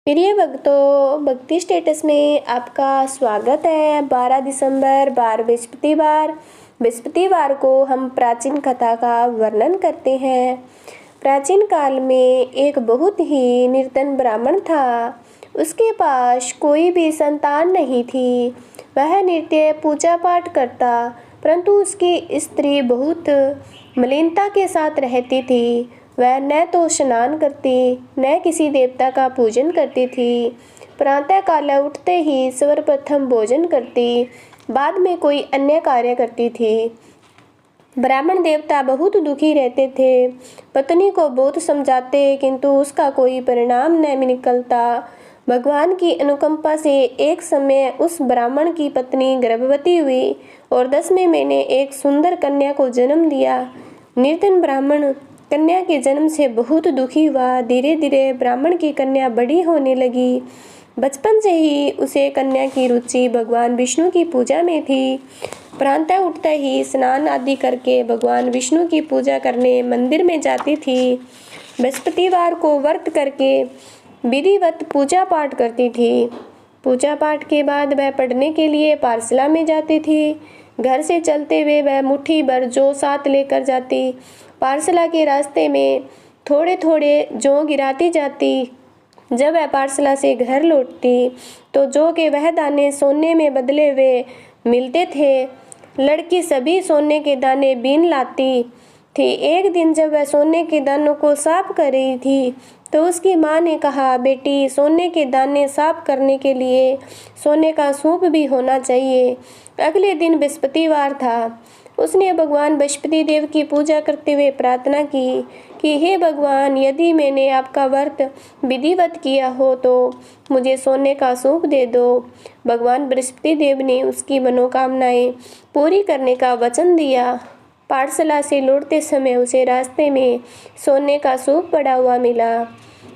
प्रिय भक्तों, भक्ति स्टेटस में आपका स्वागत है। 12 दिसंबर बृहस्पतिवार को हम प्राचीन कथा का वर्णन करते हैं। प्राचीन काल में एक बहुत ही निर्धन ब्राह्मण था। उसके पास कोई भी संतान नहीं थी। वह नित्य पूजा पाठ करता, परंतु उसकी स्त्री बहुत मलिनता के साथ रहती थी। वह न तो स्नान करती, न किसी देवता का पूजन करती थी। प्रातः काल उठते ही सर्वप्रथम भोजन करती, बाद में कोई अन्य कार्य करती थी। ब्राह्मण देवता बहुत दुखी रहते थे। पत्नी को बहुत समझाते, किंतु उसका कोई परिणाम न निकलता। भगवान की अनुकंपा से एक समय उस ब्राह्मण की पत्नी गर्भवती हुई और 10वें महीने एक सुंदर कन्या को जन्म दिया। निर्धन ब्राह्मण कन्या के जन्म से बहुत दुखी हुआ। धीरे धीरे ब्राह्मण की कन्या बड़ी होने लगी। बचपन से ही उसे कन्या की रुचि भगवान विष्णु की पूजा में थी। प्रातः उठते ही स्नान आदि करके भगवान विष्णु की पूजा करने मंदिर में जाती थी। बृहस्पतिवार को व्रत करके विधिवत पूजा पाठ करती थी। पूजा पाठ के बाद वह पढ़ने के लिए पाठशाला में जाती थी। घर से चलते हुए वह मुट्ठी भर जौ साथ लेकर जाती। पाठशाला के रास्ते में थोड़े थोड़े जौ गिराती जाती। जब वह पाठशाला से घर लौटती तो जौ के वह दाने सोने में बदले हुए मिलते थे। लड़की सभी सोने के दाने बीन लाती थी। एक दिन जब वह सोने के दानों को साफ कर रही थी तो उसकी माँ ने कहा, बेटी, सोने के दाने साफ करने के लिए सोने का सूप भी होना चाहिए। अगले दिन बृहस्पतिवार था। उसने भगवान बृहस्पति देव की पूजा करते हुए प्रार्थना की कि हे भगवान, यदि मैंने आपका व्रत विधिवत किया हो तो मुझे सोने का सूप दे दो। भगवान बृहस्पति देव ने उसकी मनोकामनाएं पूरी करने का वचन दिया। पाठशाला से लौटते समय उसे रास्ते में सोने का सूप पड़ा हुआ मिला।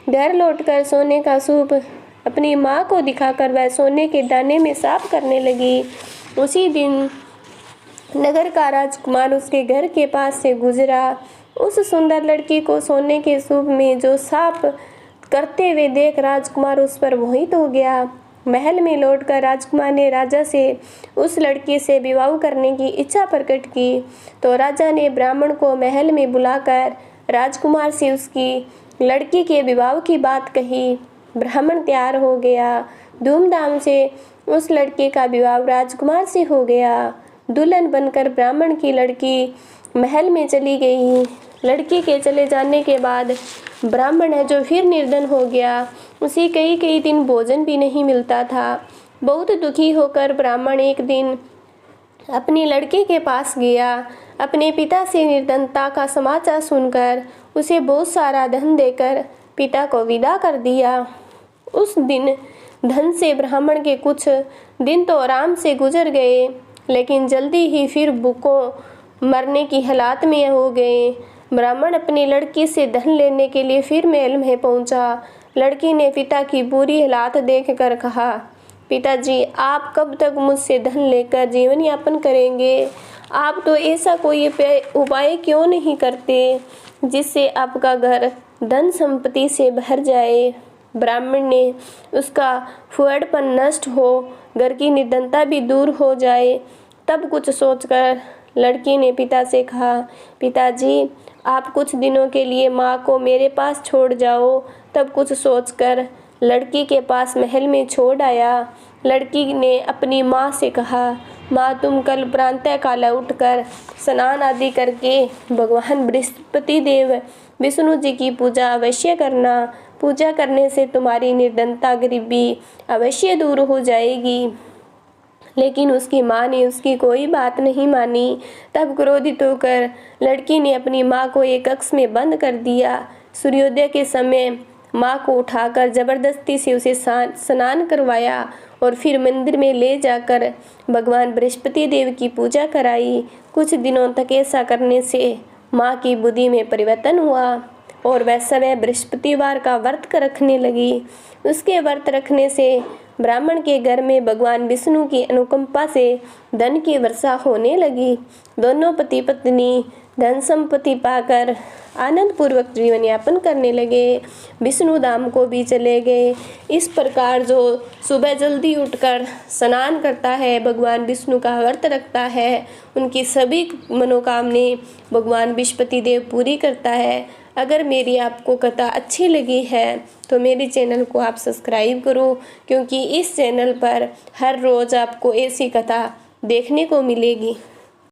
घर लौटकर सोने का सूप अपनी माँ को दिखाकर वह सोने के दाने में साफ करने लगी। उसी दिन नगर का राजकुमार उसके घर के पास से गुजरा। उस सुंदर लड़की को सोने के सूप में जो साफ करते हुए देख राजकुमार उस पर मोहित हो गया। महल में लौटकर राजकुमार ने राजा से उस लड़की से विवाह करने की इच्छा प्रकट की। तो राजा ने ब्राह्मण को महल में बुलाकर राजकुमार से उसकी लड़की के विवाह की बात कही। ब्राह्मण तैयार हो गया। धूमधाम से उस लड़की का विवाह राजकुमार से हो गया। दुल्हन बनकर ब्राह्मण की लड़की महल में चली गई। लड़की के चले जाने के बाद ब्राह्मण है जो फिर निर्धन हो गया। उसे कई कई दिन भोजन भी नहीं मिलता था। बहुत दुखी होकर ब्राह्मण एक दिन अपनी लड़की के पास गया। अपने पिता से निर्धनता का समाचार सुनकर उसे बहुत सारा धन देकर पिता को विदा कर दिया। उस दिन धन से ब्राह्मण के कुछ दिन तो आराम से गुजर गए, लेकिन जल्दी ही फिर भूखों मरने की हालात में हो गए। ब्राह्मण अपनी लड़की से धन लेने के लिए फिर महल में पहुंचा। लड़की ने पिता की बुरी हालात देखकर कहा, पिताजी, आप कब तक मुझसे धन लेकर जीवन यापन करेंगे? आप तो ऐसा कोई उपाय क्यों नहीं करते जिससे आपका घर धन संपत्ति से भर जाए? ब्राह्मण ने उसका फुहड़पन नष्ट हो, घर की निर्धनता भी दूर हो जाए। तब कुछ सोचकर लड़की ने पिता से कहा, पिताजी, आप कुछ दिनों के लिए माँ को मेरे पास छोड़ जाओ। तब कुछ सोचकर लड़की के पास महल में छोड़ आया। लड़की ने अपनी माँ से कहा, माँ, तुम कल प्रातः काल उठकर स्नान आदि करके भगवान बृहस्पति देव विष्णु जी की पूजा अवश्य करना। पूजा करने से तुम्हारी निर्धनता गरीबी अवश्य दूर हो जाएगी। लेकिन उसकी माँ ने उसकी कोई बात नहीं मानी। तब क्रोधित होकर लड़की ने अपनी माँ को एक कक्ष में बंद कर दिया। सूर्योदय के समय माँ को उठाकर जबरदस्ती से उसे स्नान करवाया और फिर मंदिर में ले जाकर भगवान बृहस्पति देव की पूजा कराई। कुछ दिनों तक ऐसा करने से माँ की बुद्धि में परिवर्तन हुआ और वह समय बृहस्पतिवार का व्रत रखने लगी। उसके व्रत रखने से ब्राह्मण के घर में भगवान विष्णु की अनुकंपा से धन की वर्षा होने लगी। दोनों पति पत्नी धन संपत्ति पाकर आनंद पूर्वक जीवन यापन करने लगे। विष्णु धाम को भी चले गए। इस प्रकार जो सुबह जल्दी उठकर स्नान करता है, भगवान विष्णु का व्रत रखता है, उनकी सभी मनोकामनाएं भगवान विष्णुपति देव पूरी करता है। अगर मेरी आपको कथा अच्छी लगी है तो मेरे चैनल को आप सब्सक्राइब करो, क्योंकि इस चैनल पर हर रोज़ आपको ऐसी कथा देखने को मिलेगी।